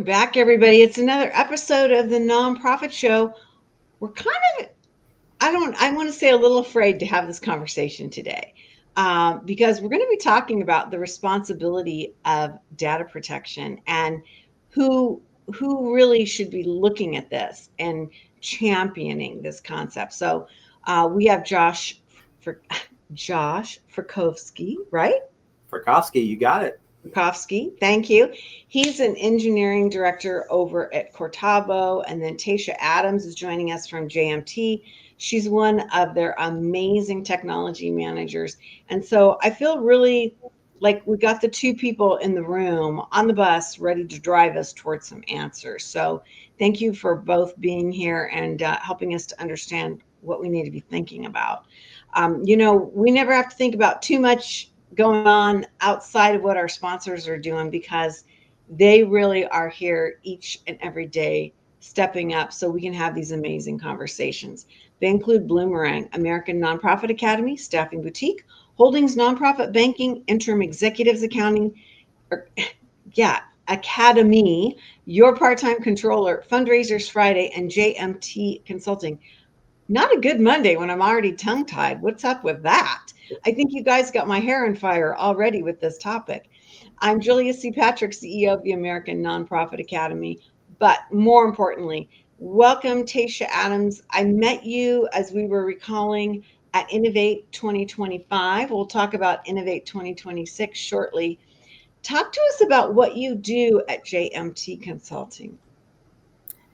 back, everybody. It's another episode of the Nonprofit Show. We're kind of, I want to say a little afraid to have this conversation today because we're going to be talking about the responsibility of data protection and who really should be looking at this and championing this concept. So we have Josh Fricovsky, right? Fricovsky, you got it. Fricovsky, thank you. He's an engineering director over at Cortavo, and then Taysha Adams is joining us from JMT. She's one of their amazing technology managers. And so I feel really like we got the two people in the room on the bus ready to drive us towards some answers. So thank you for both being here and helping us to understand what we need to be thinking about. We never have to think about too much going on outside of what our sponsors are doing because they really are here each and every day stepping up so we can have these amazing conversations. They include Bloomerang, American Nonprofit Academy, Staffing Boutique, Holdings Nonprofit Banking, Interim Executives Accounting, Academy, Your Part-Time Controller, Fundraisers Friday, and JMT Consulting. Not a good Monday when I'm already tongue-tied. What's up with that? I think you guys got my hair on fire already with this topic. I'm Julia C. Patrick, CEO of the American Nonprofit Academy. But more importantly, welcome Taysha Adams. I met you as we were recalling at Innovate 2025. We'll talk about Innovate 2026 shortly. Talk to us about what you do at JMT Consulting.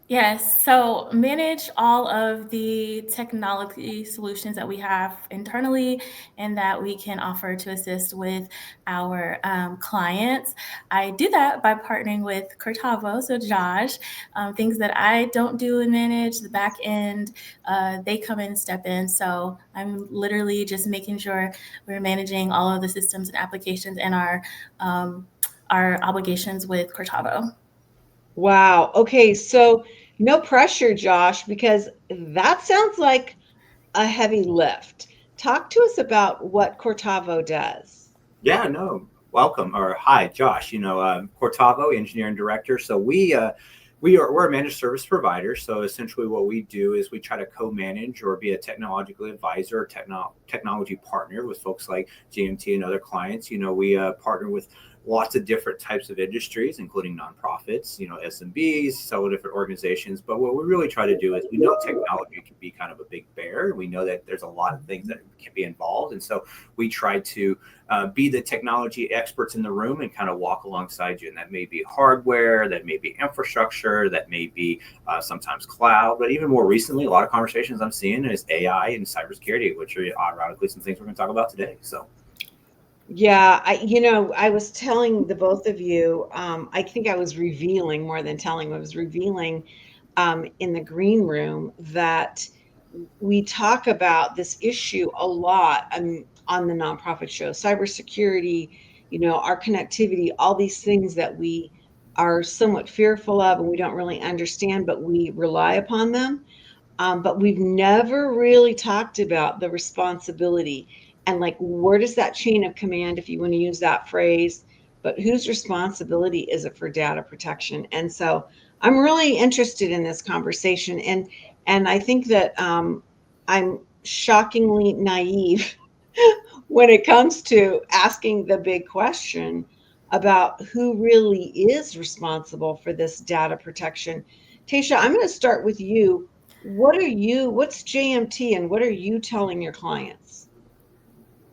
Yes, so manage all of the technology solutions that we have internally and that we can offer to assist with our clients. I do that by partnering with Cortavo, so Josh. Things that I don't do and manage, the back end, they come in and step in. So I'm literally just making sure we're managing all of the systems and applications and our obligations with Cortavo. Wow. Okay. So no pressure, Josh, because that sounds like a heavy lift. Talk to us about what Cortavo does. Yeah, no, welcome or hi, Josh. Cortavo, engineering director. So we're a managed service provider. So essentially, what we do is we try to co-manage or be a technological advisor, or technology partner with folks like GMT and other clients. We partner with lots of different types of industries, including nonprofits, SMBs, several different organizations. But what we really try to do is we know technology can be kind of a big bear. We know that there's a lot of things that can be involved. And so we try to be the technology experts in the room and kind of walk alongside you. And that may be hardware, that may be infrastructure, that may be sometimes cloud. But even more recently, a lot of conversations I'm seeing is AI and cybersecurity, which are ironically some things we're going to talk about today. So. Yeah, I was telling the both of you, I think I was revealing more than telling, I was revealing in the green room that we talk about this issue a lot on the Nonprofit Show, cybersecurity, our connectivity, all these things that we are somewhat fearful of and we don't really understand, but we rely upon them. But we've never really talked about the responsibility and like where does that chain of command, if you want to use that phrase, but whose responsibility is it for data protection? And so I'm really interested in this conversation, and I think that I'm shockingly naive when it comes to asking the big question about who really is responsible for this data protection. Taysha, I'm going to start with you. What's JMT and what are you telling your clients?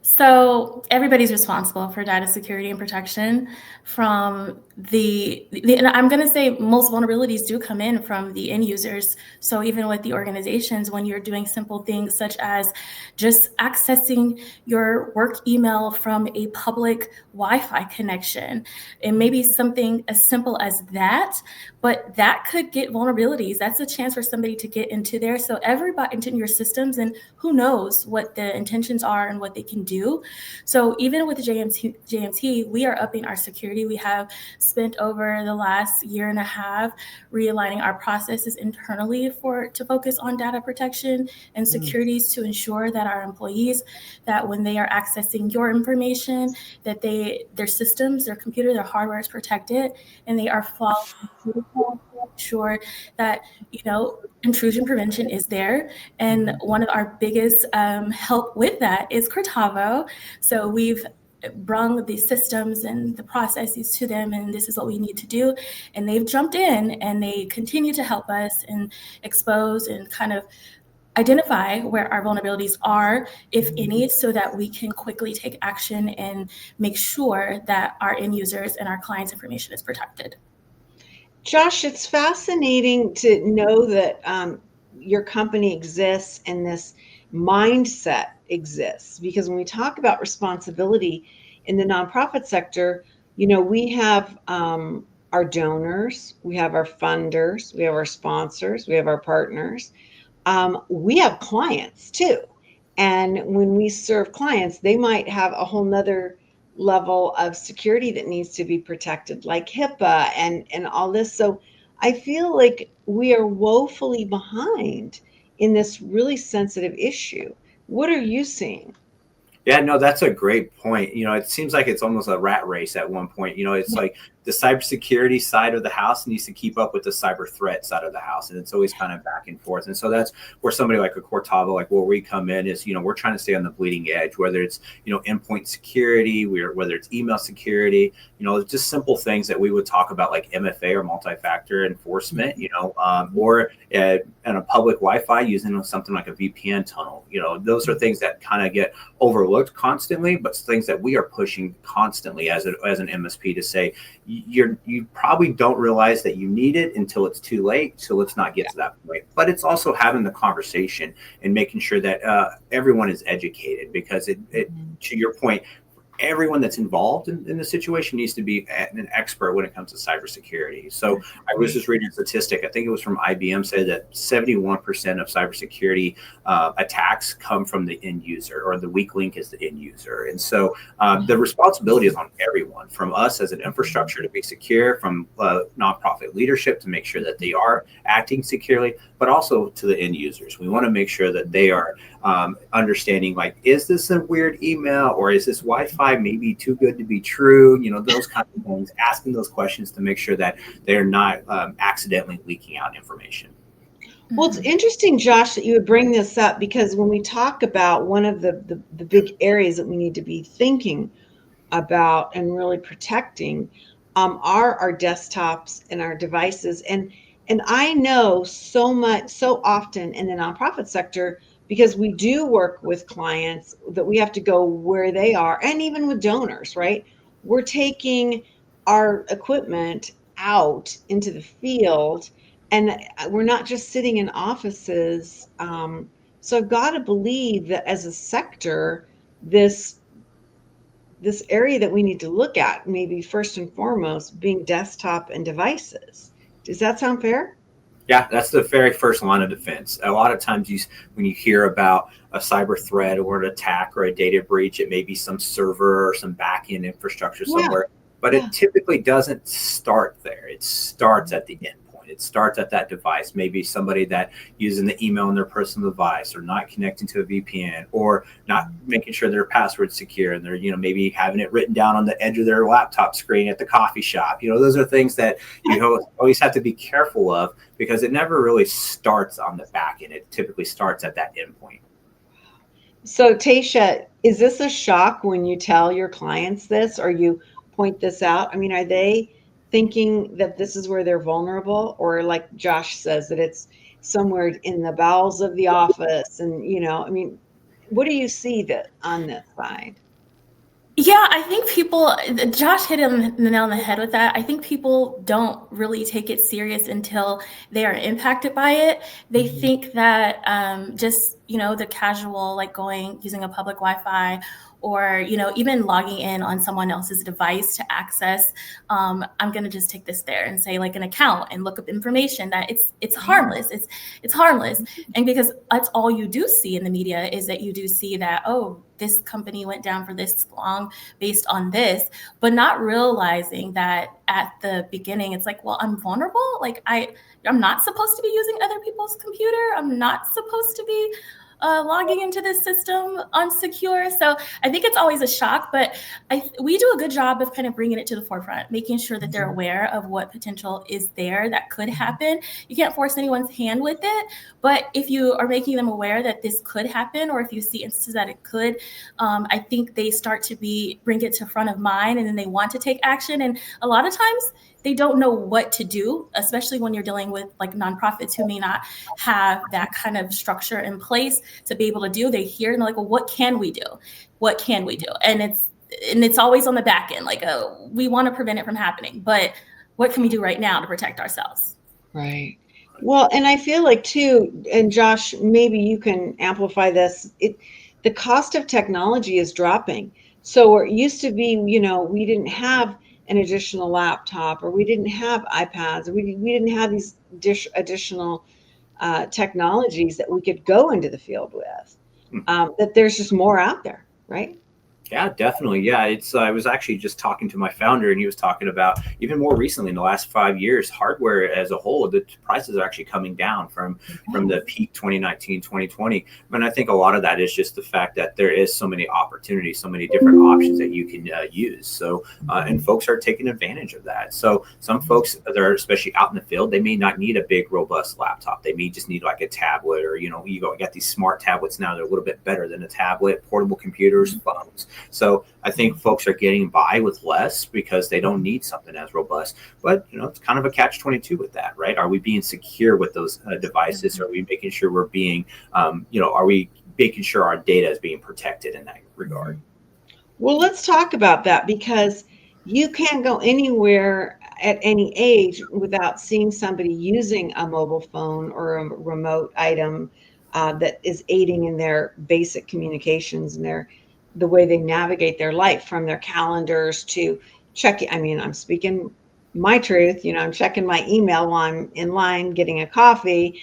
So everybody's responsible for data security and protection from and I'm going to say most vulnerabilities do come in from the end users. So even with the organizations, when you're doing simple things such as just accessing your work email from a public Wi-Fi connection, it may be something as simple as that, but that could get vulnerabilities. That's a chance for somebody to get into there. So everybody into your systems, and who knows what the intentions are and what they can do do. So even with JMT, we are upping our security. We have spent over the last year and a half realigning our processes internally to focus on data protection and securities to ensure that our employees, that when they are accessing your information, that their systems, their computer, their hardware is protected, and they are following protocol to ensure that, intrusion prevention is there. And one of our biggest help with that is Cortavo. So we've brung the systems and the processes to them, and this is what we need to do. And they've jumped in and they continue to help us and expose and kind of identify where our vulnerabilities are, if any, so that we can quickly take action and make sure that our end users and our clients' information is protected. Josh, it's fascinating to know that your company exists and this mindset exists, because when we talk about responsibility in the nonprofit sector, we have our donors, we have our funders, we have our sponsors, we have our partners. We have clients too. And when we serve clients, they might have a whole nother level of security that needs to be protected, like HIPAA and all this. So I feel like we are woefully behind in this really sensitive issue. What are you seeing? Yeah, no, that's a great point. It seems like it's almost a rat race at one point. It's like the cybersecurity side of the house needs to keep up with the cyber threat side of the house. And it's always kind of back and forth. And so that's where somebody like a Cortavo, like where we come in is, we're trying to stay on the bleeding edge, whether it's, endpoint security, whether it's email security, just simple things that we would talk about like MFA or multi-factor enforcement, or in a public Wi-Fi using something like a VPN tunnel. Those are things that kind of get overlooked constantly, but things that we are pushing constantly as an MSP to say, you probably don't realize that you need it until it's too late. So let's not get to that point. But it's also having the conversation and making sure that everyone is educated, because it to your point, everyone that's involved in the situation needs to be an expert when it comes to cybersecurity. So I was just reading a statistic, I think it was from IBM, said that 71% of cybersecurity attacks come from the end user, or the weak link is the end user. And so the responsibility is on everyone, from us as an infrastructure to be secure, from nonprofit leadership to make sure that they are acting securely, but also to the end users. We want to make sure that they are understanding, like, is this a weird email, or is this Wi-Fi maybe too good to be true? Those kind of things, asking those questions to make sure that they're not accidentally leaking out information. Well, it's interesting, Josh, that you would bring this up, because when we talk about one of the big areas that we need to be thinking about and really protecting are our desktops and our devices. And I know so often in the nonprofit sector, because we do work with clients, that we have to go where they are, and even with donors, right? We're taking our equipment out into the field, and we're not just sitting in offices. So I've got to believe that as a sector, this area that we need to look at, maybe first and foremost, being desktop and devices. Does that sound fair? Yeah, that's the very first line of defense. A lot of times when you hear about a cyber threat or an attack or a data breach, it may be some server or some back-end infrastructure somewhere, but it typically doesn't start there. It starts at the endpoint. It starts at that device. Maybe somebody that using the email on their personal device, or not connecting to a VPN, or not making sure their password's secure, and they're maybe having it written down on the edge of their laptop screen at the coffee shop. Those are things that you always have to be careful of, because it never really starts on the back end. It typically starts at that endpoint. So Taysha, is this a shock when you tell your clients this, or you point this out? I mean, are they thinking that this is where they're vulnerable, or like Josh says, that it's somewhere in the bowels of the office? And, I mean, what do you see that on this side? Yeah, I think Josh hit the nail on the head with that. I think people don't really take it serious until they are impacted by it. They think that just, the casual, like using a public Wi-Fi or, you know, even logging in on someone else's device to access, I'm going to just take this there and say like an account and look up information that it's harmless. It's harmless. And because that's all you do see in the media is that you do see that, oh, this company went down for this long based on this, but not realizing that at the beginning, it's like, well, I'm vulnerable. Like I'm not supposed to be using other people's computer. I'm not supposed to be logging into this system unsecure. So I think it's always a shock, but we do a good job of kind of bringing it to the forefront, making sure that they're aware of what potential is there that could happen. You can't force anyone's hand with it, but if you are making them aware that this could happen, or if you see instances that it could, I think they start to bring it to front of mind, and then they want to take action. And a lot of times they don't know what to do, especially when you're dealing with like nonprofits who may not have that kind of structure in place to be able to do. They hear and they're like, well, what can we do? What can we do? And it's always on the back end, like, we want to prevent it from happening, but what can we do right now to protect ourselves? Right. Well, and I feel like too, and Josh, maybe you can amplify this. The cost of technology is dropping. So it used to be, you know, we didn't have an additional laptop, or we didn't have iPads, or we didn't have these additional technologies that we could go into the field with. That there's just more out there, right? Yeah, definitely. Yeah, I was actually just talking to my founder, and he was talking about even more recently in the last 5 years, hardware as a whole, the prices are actually coming down from the peak 2019, 2020. And I think a lot of that is just the fact that there is so many opportunities, so many different options that you can use. So, and folks are taking advantage of that. So some folks that are especially out in the field, they may not need a big, robust laptop. They may just need like a tablet, or, you know, you got these smart tablets now. They're a little bit better than a tablet, portable computers, phones. So I think folks are getting by with less because they don't need something as robust. But, you know, it's kind of a catch-22 with that, right? Are we being secure with those devices? Are we making sure we're being, are we making sure our data is being protected in that regard? Well, let's talk about that, because you can't go anywhere at any age without seeing somebody using a mobile phone or a remote item that is aiding in their basic communications and the way they navigate their life, from their calendars to checking. I mean, I'm speaking my truth, you know, I'm checking my email while I'm in line getting a coffee.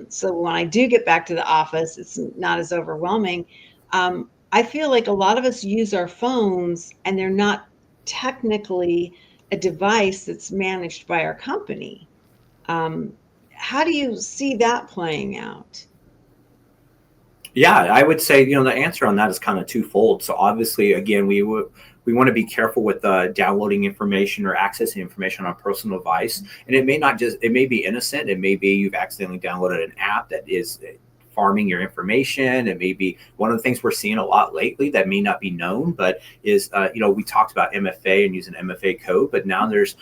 So when I do get back to the office, it's not as overwhelming. I feel like a lot of us use our phones and they're not technically a device that's managed by our company. How do you see that playing out? Yeah, I would say, you know, the answer on that is kind of twofold. So obviously, again, we want to be careful with downloading information or accessing information on a personal device. And it may be innocent. It may be you've accidentally downloaded an app that is farming your information. It may be one of the things we're seeing a lot lately that may not be known, but is, we talked about MFA and using MFA code, but now there's,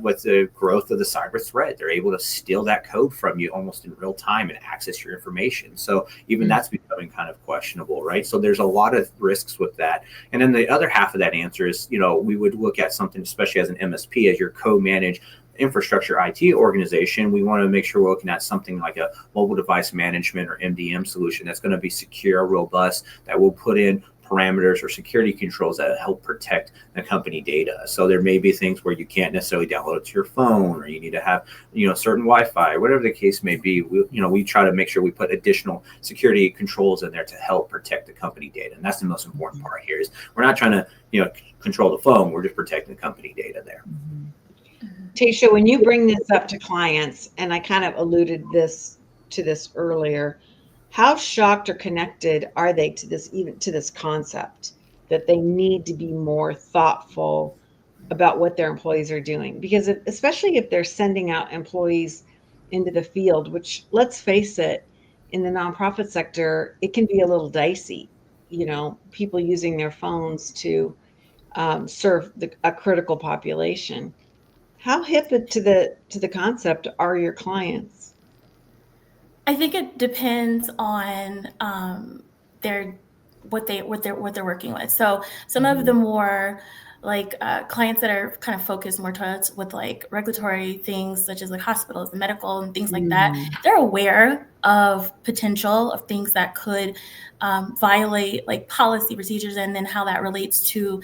with the growth of the cyber threat, they're able to steal that code from you almost in real time and access your information. So even that's becoming kind of questionable, right? So there's a lot of risks with that. And then the other half of that answer is, we would look at something, especially as an MSP, as your co-managed infrastructure IT organization. We want to make sure we're looking at something like a mobile device management or MDM solution that's going to be secure, robust, that will put in parameters or security controls that help protect the company data. So there may be things where you can't necessarily download it to your phone, or you need to have, certain Wi-Fi, whatever the case may be. We try to make sure we put additional security controls in there to help protect the company data. And that's the most important part here, is we're not trying to, control the phone. We're just protecting the company data there. Taysha, when you bring this up to clients, and I kind of alluded to this earlier, how shocked or connected are they to this concept that they need to be more thoughtful about what their employees are doing? Because especially if they're sending out employees into the field, which, let's face it, in the nonprofit sector, it can be a little dicey. People using their phones to serve a critical population. How hip to the concept are your clients? I think it depends on what they're working with. So some of the more clients that are kind of focused more towards with like regulatory things such as like hospitals and medical and things like that, they're aware of potential of things that could violate like policy procedures and then how that relates to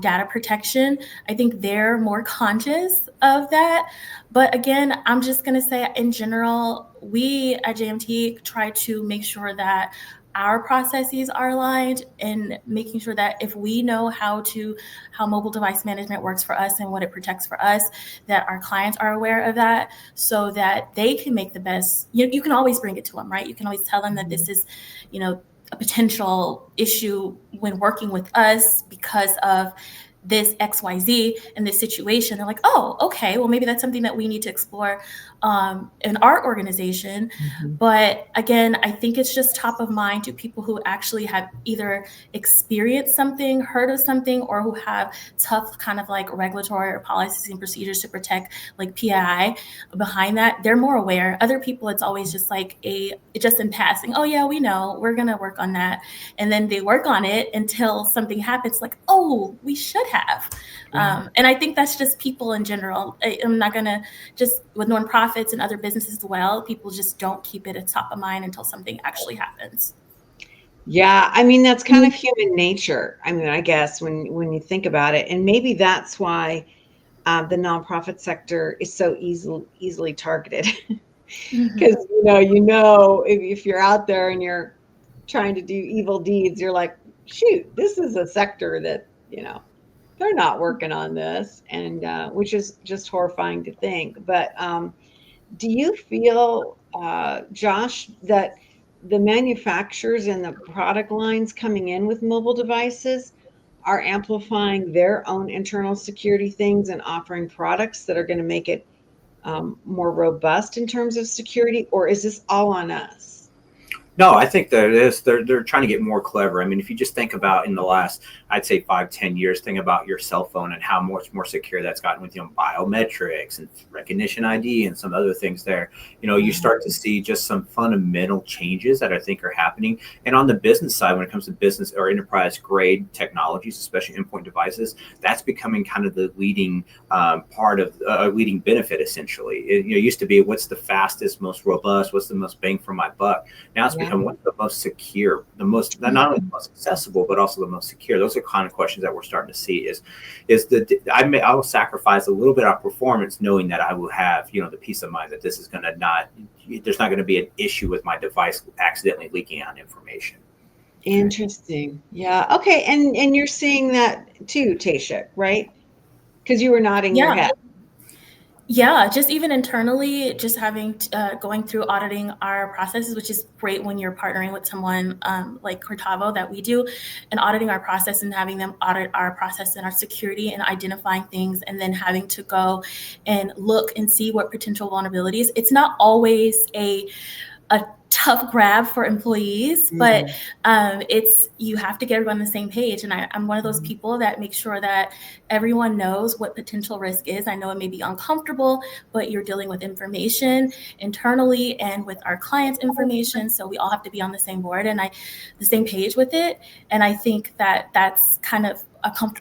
data protection. I think they're more conscious of that. But again, I'm just going to say in general, we at JMT try to make sure that our processes are aligned and making sure that if we know how mobile device management works for us and what it protects for us, that our clients are aware of that so that they can make the best. You can always bring it to them, right? You can always tell them that this is, a potential issue when working with us because of this XYZ in this situation. They're like, oh, okay, well, maybe that's something that we need to explore in our organization. But again, I think it's just top of mind to people who actually have either experienced something, heard of something, or who have tough kind of like regulatory or policies and procedures to protect like PII behind that. They're more aware. Other people, it's always just like just in passing. Oh yeah, we know, we're going to work on that. And then they work on it until something happens like, oh, we should have. And I think that's just people in general. I'm not going to just with nonprofits and other businesses as well, people just don't keep it at top of mind until something actually happens. Yeah, I mean, that's kind of human nature. I mean, I guess when you think about it, and maybe that's why the nonprofit sector is so easily targeted. Because if you're out there and you're trying to do evil deeds, you're like, shoot, this is a sector that they're not working on this, and which is just horrifying to think. But do you feel, Josh, that the manufacturers and the product lines coming in with mobile devices are amplifying their own internal security things and offering products that are going to make it more robust in terms of security, or is this all on us? No, I think that they're trying to get more clever. I mean, if you just think about in the last, I'd say 5-10 years, think about your cell phone and how much more secure that's gotten with biometrics and recognition ID and some other things there. You start to see just some fundamental changes that I think are happening. And on the business side, when it comes to business or enterprise grade technologies, especially endpoint devices, that's becoming kind of the leading part of leading benefit. Essentially, it used to be what's the fastest, most robust, what's the most bang for my buck. Now it's become what's the most secure, the most, not only the most accessible, but also the most secure. Those are kind of questions that we're starting to see I will sacrifice a little bit of performance knowing that I will have, the peace of mind that this is going to there's not going to be an issue with my device accidentally leaking out information. Interesting. Yeah. Okay. And you're seeing that too, Taysha, right? Because you were nodding your head. Yeah, just even internally, just having going through auditing our processes, which is great when you're partnering with someone like Cortavo that we do, and auditing our process and having them audit our process and our security and identifying things, and then having to go and look and see what potential vulnerabilities. It's not always a tough grab for employees, but you have to get everyone on the same page. And I'm one of those people that makes sure that everyone knows what potential risk is. I know it may be uncomfortable, but you're dealing with information internally and with our clients' information. So we all have to be on the same board and the same page with it. And I think that that's kind of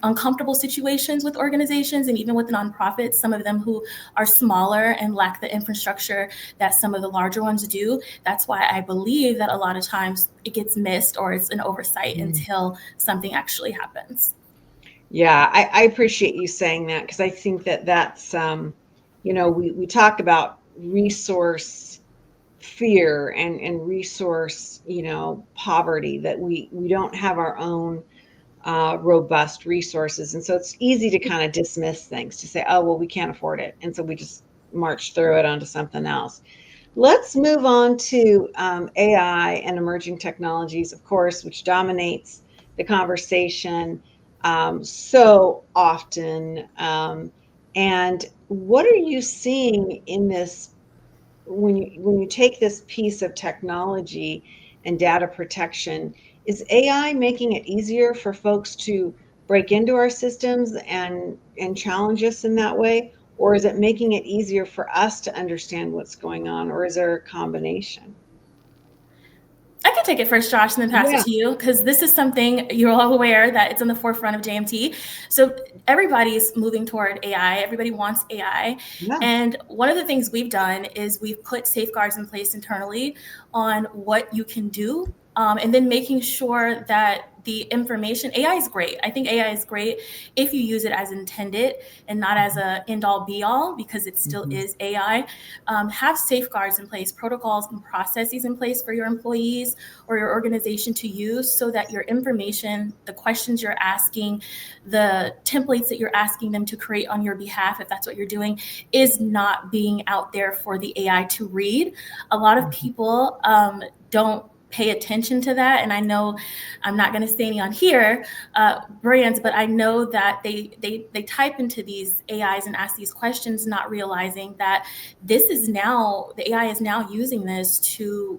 uncomfortable situations with organizations and even with nonprofits, some of them who are smaller and lack the infrastructure that some of the larger ones do. That's why I believe that a lot of times it gets missed or it's an oversight until something actually happens. Yeah, I appreciate you saying that, because I think that's, we talk about resource fear and resource, poverty, that we don't have our own robust resources. And so it's easy to kind of dismiss things, to say, oh, well, we can't afford it. And so we just march through it onto something else. Let's move on to AI and emerging technologies, of course, which dominates the conversation so often. And what are you seeing in this when you take this piece of technology and data protection? Is AI making it easier for folks to break into our systems and challenge us in that way? Or is it making it easier for us to understand what's going on? Or is there a combination? I can take it first, Josh, and then pass Yeah. it to you, because this is something you're all aware that it's in the forefront of JMT. So everybody's moving toward AI. Everybody wants AI. Yeah. And one of the things we've done is we've put safeguards in place internally on what you can do. And then making sure that the information, AI is great. I think AI is great if you use it as intended and not as a end all be all, because it still is AI. Have safeguards in place, protocols and processes in place for your employees or your organization to use, so that your information, the questions you're asking, the templates that you're asking them to create on your behalf, if that's what you're doing, is not being out there for the AI to read. A lot of people don't pay attention to that. And I know I'm not going to say any on here brands, but I know that they type into these AIs and ask these questions, not realizing that this is now, the AI is now using this to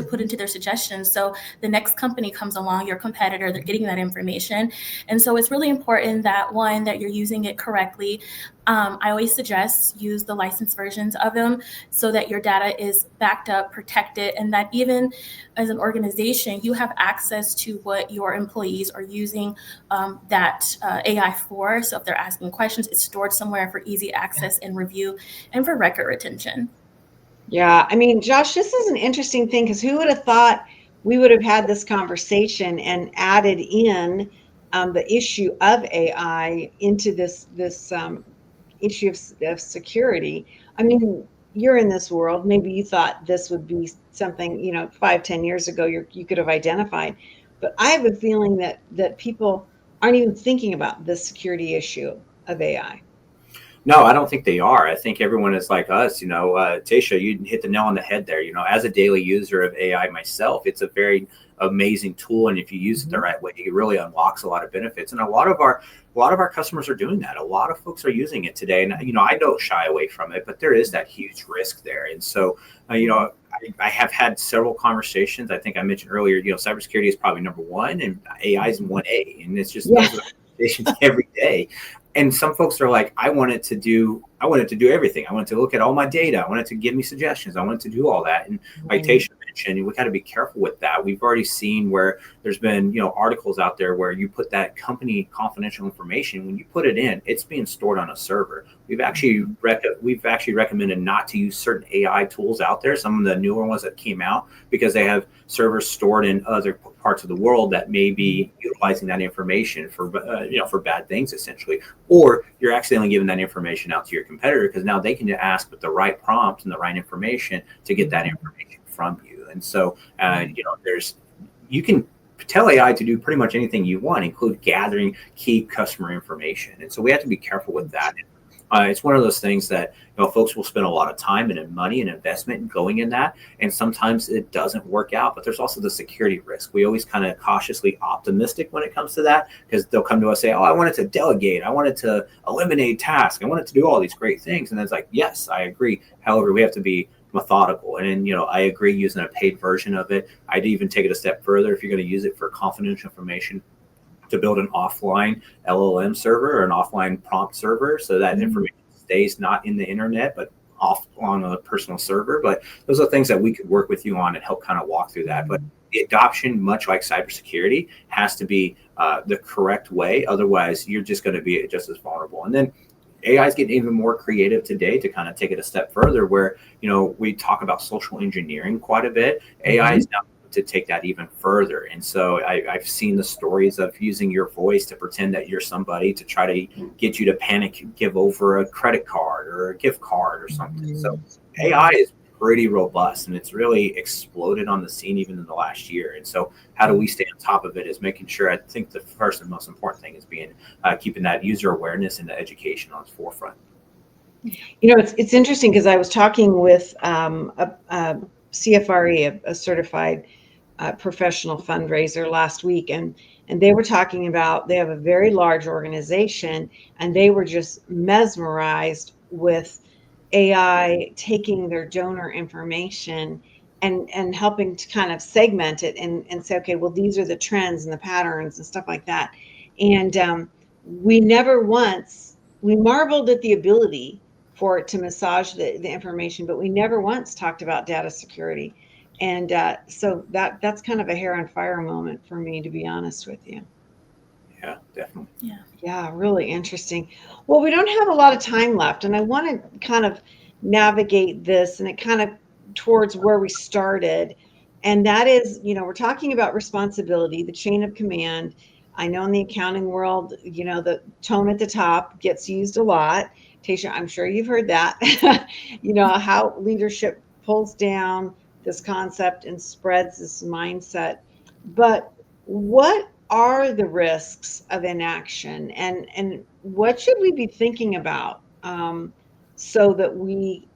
put into their suggestions. So the next company comes along, your competitor, they're getting that information. And so it's really important that, one, that you're using it correctly. I always suggest use the licensed versions of them so that your data is backed up, protected, and that even as an organization, you have access to what your employees are using that AI for. So if they're asking questions, it's stored somewhere for easy access and review and for record retention. Yeah, I mean, Josh, this is an interesting thing, because who would have thought we would have had this conversation and added in the issue of AI into this issue of security. I mean, you're in this world. Maybe you thought this would be something, 5, 10 years ago you could have identified, but I have a feeling that people aren't even thinking about the security issue of AI. No, I don't think they are. I think everyone is like us. Taysha, you hit the nail on the head there. As a daily user of AI myself, it's a very amazing tool, and if you use it the right way, it really unlocks a lot of benefits. And a lot of our customers are doing that. A lot of folks are using it today, and I don't shy away from it, but there is that huge risk there. And so, I have had several conversations. I think I mentioned earlier, cybersecurity is probably number one, and AI is 1A, and it's just those are the conversations every day. And some folks are like, I want it to do everything. I want it to look at all my data. I want it to give me suggestions. I want it to do all that. And like Taysha mentioned, we got to be careful with that. We've already seen where there's been, articles out there where you put that company confidential information, when you put it in, it's being stored on a server. We've actually recommended not to use certain AI tools out there, some of the newer ones that came out, because they have servers stored in other parts of the world that may be utilizing that information for bad things, essentially. Or you're accidentally giving that information out to your competitor, because now they can ask with the right prompts and the right information to get that information from you. And so, you can tell AI to do pretty much anything you want, include gathering key customer information. And so we have to be careful with that. It's one of those things that folks will spend a lot of time and money and investment going in that, and sometimes it doesn't work out. But there's also the security risk. We always kind of cautiously optimistic when it comes to that, because they'll come to us say, "Oh, I wanted to delegate, I wanted to eliminate tasks, I wanted to do all these great things." And it's like, yes, I agree. However, we have to be methodical, and I agree using a paid version of it. I'd even take it a step further. If you're going to use it for confidential information, to build an offline LLM server or an offline prompt server, so that information stays not in the internet, but off on a personal server. But those are things that we could work with you on and help kind of walk through that. But the adoption, much like cybersecurity, has to be the correct way. Otherwise, you're just going to be just as vulnerable. And then AI is getting even more creative today to kind of take it a step further, where, we talk about social engineering quite a bit. AI is now to take that even further. And so I've seen the stories of using your voice to pretend that you're somebody to try to get you to panic and give over a credit card or a gift card or something. So AI is pretty robust, and it's really exploded on the scene even in the last year. And so how do we stay on top of it is making sure, I think the first and most important thing is keeping that user awareness and the education on its forefront. It's interesting, because I was talking with a CFRE, a certified professional fundraiser, last week, and they were talking about, they have a very large organization, and they were just mesmerized with AI taking their donor information and helping to kind of segment it and say, okay, well, these are the trends and the patterns and stuff like that. And we marveled at the ability for it to massage the information, but we never once talked about data security. And so that's kind of a hair on fire moment for me, to be honest with you. Yeah, definitely. Yeah, really interesting. Well, we don't have a lot of time left, and I want to kind of navigate this and it kind of towards where we started. And that is, we're talking about responsibility, the chain of command. I know in the accounting world, the tone at the top gets used a lot. Taysha, I'm sure you've heard that. How leadership pulls down this concept and spreads this mindset. But what are the risks of inaction, and what should we be thinking about, so that we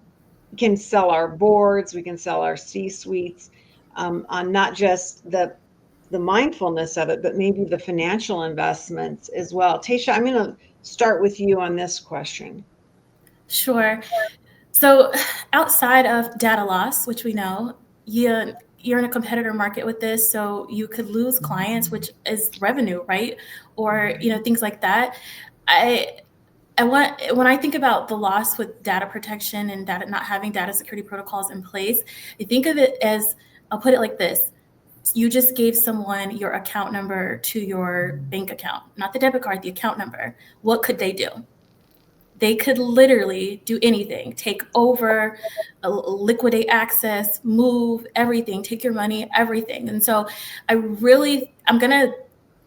can sell our boards, we can sell our C-suites, on not just the mindfulness of it, but maybe the financial investments as well. Taysha, I'm going to start with you on this question. Sure. So outside of data loss, which we know, you're in a competitor market with this, so you could lose clients, which is revenue, right? Or things like that. When I think about the loss with data protection and data not having data security protocols in place, I think of it as, I'll put it like this: you just gave someone your account number to your bank account, not the debit card, the account number. What could they do? They could literally do anything, take over, liquidate access, move everything, take your money, everything. And so I'm gonna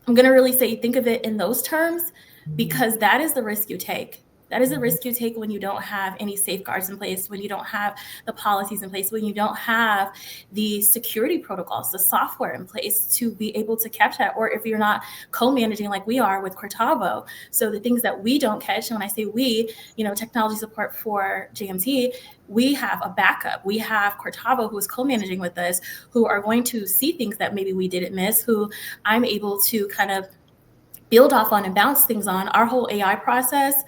really say, think of it in those terms, because that is the risk you take. That is the risk you take when you don't have any safeguards in place, when you don't have the policies in place, when you don't have the security protocols, the software in place to be able to catch that, or if you're not co-managing like we are with Cortavo. So the things that we don't catch, and when I say we, technology support for JMT, we have a backup. We have Cortavo, who is co-managing with us, who are going to see things that maybe we didn't miss, who I'm able to kind of build off on and bounce things on. Our whole AI process,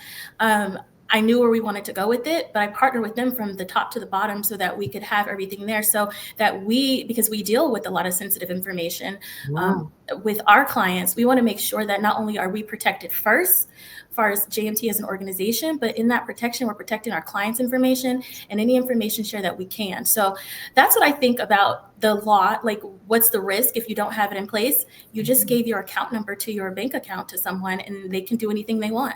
I knew where we wanted to go with it, but I partnered with them from the top to the bottom so that we could have everything there, so that because we deal with a lot of sensitive information. Wow. With our clients, we want to make sure that not only are we protected first, as far as JMT as an organization, but in that protection, we're protecting our clients' information and any information share that we can. So that's what I think about the law. Like, what's the risk if you don't have it in place? You just gave your account number to your bank account to someone, and they can do anything they want.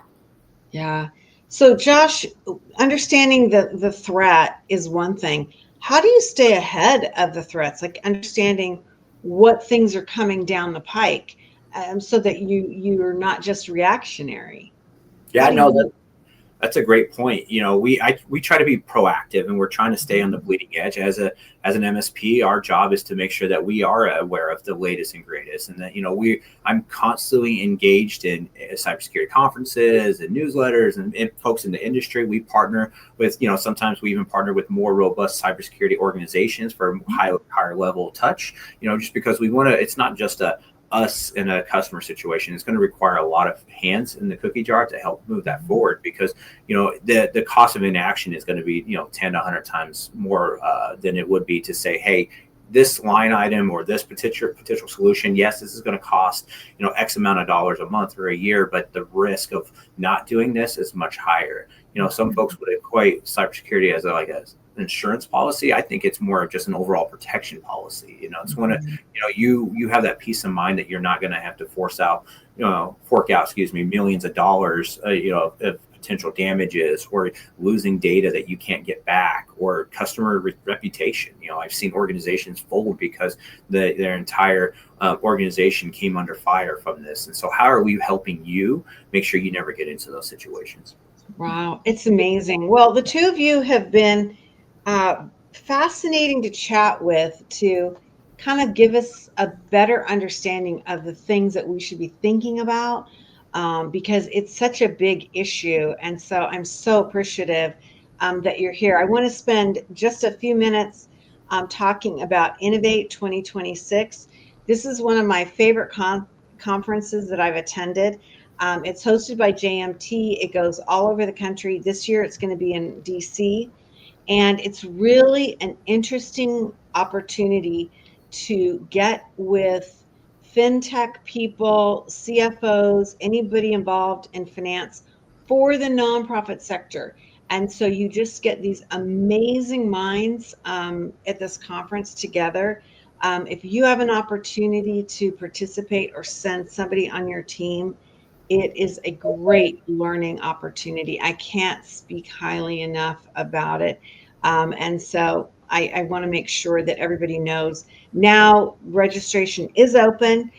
Yeah. So Josh, understanding the threat is one thing. How do you stay ahead of the threats? Like understanding what things are coming down the pike, so that you're not just reactionary. Yeah, How do no, you? that's a great point. We try to be proactive, and we're trying to stay on the bleeding edge. As an MSP, our job is to make sure that we are aware of the latest and greatest, and that I'm constantly engaged in cybersecurity conferences and newsletters, and folks in the industry. We partner with sometimes we even partner with more robust cybersecurity organizations for higher level touch. Just because we want to. It's not just us in a customer situation. It's going to require a lot of hands in the cookie jar to help move that forward, because the cost of inaction is going to be 10 to 100 times more than it would be to say, hey, this line item or this potential solution, yes, this is going to cost X amount of dollars a month or a year, but the risk of not doing this is much higher. Some folks would equate cybersecurity as like a insurance policy. I think it's more of just an overall protection policy. It's when you have that peace of mind that you're not going to have to fork out millions of dollars of potential damages, or losing data that you can't get back, or customer reputation. I've seen organizations fold because their entire organization came under fire from this. And so how are we helping you make sure you never get into those situations? Wow, it's amazing. Well, the two of you have been fascinating to chat with, to kind of give us a better understanding of the things that we should be thinking about, because it's such a big issue. And so I'm so appreciative that you're here. I want to spend just a few minutes talking about Innovate 2026. This is one of my favorite conferences that I've attended. It's hosted by JMT. It goes all over the country. This year it's going to be in DC. And it's really an interesting opportunity to get with fintech people, CFOs, anybody involved in finance for the nonprofit sector. And so you just get these amazing minds at this conference together. If you have an opportunity to participate or send somebody on your team, it is a great learning opportunity. I can't speak highly enough about it. And so I want to make sure that everybody knows now registration is open.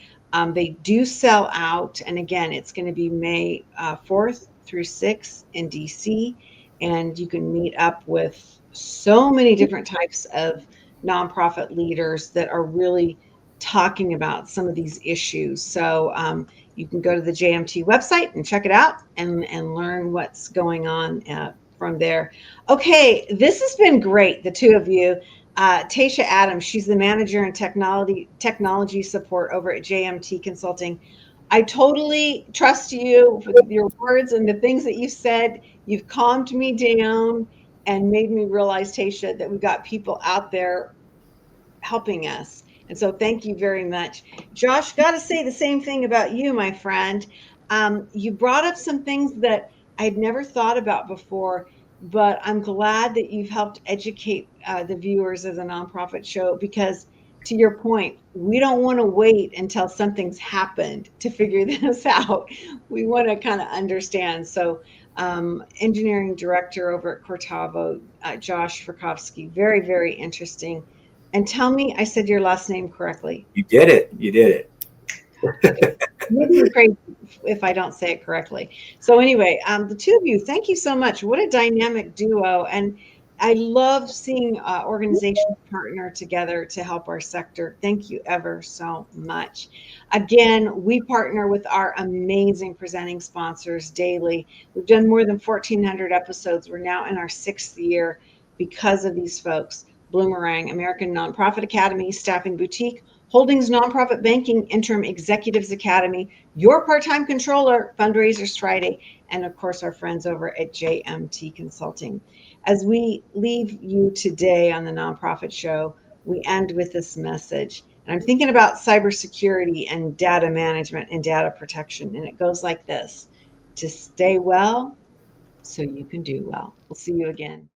They do sell out. And again, it's going to be May 4th through 6th in DC. And you can meet up with so many different types of nonprofit leaders that are really talking about some of these issues. So you can go to the JMT website and check it out and learn what's going on from there. Okay, this has been great, the two of you. Taysha Adams, she's the manager in technology support over at JMT Consulting. I totally trust you with your words and the things that you said. You've calmed me down and made me realize, Taysha, that we've got people out there helping us. And so thank you very much. Josh, got to say the same thing about you, my friend. You brought up some things that I'd never thought about before, but I'm glad that you've helped educate the viewers of the nonprofit show, because to your point, we don't want to wait until something's happened to figure this out. We want to kind of understand. So engineering director over at Cortavo, Josh Fricovsky, very, very interesting. And tell me I said your last name correctly. You did it. You did it. Okay. Maybe crazy if I don't say it correctly. So anyway, the two of you, thank you so much. What a dynamic duo. And I love seeing organizations partner together to help our sector. Thank you ever so much. Again, we partner with our amazing presenting sponsors daily. We've done more than 1,400 episodes. We're now in our 6th year because of these folks. Bloomerang, American Nonprofit Academy, Staffing Boutique, Holdings Nonprofit Banking, Interim Executives Academy, Your Part-Time Controller, Fundraisers Friday, and of course our friends over at JMT Consulting. As we leave you today on the Nonprofit Show, we end with this message. And I'm thinking about cybersecurity and data management and data protection. And it goes like this: to stay well so you can do well. We'll see you again.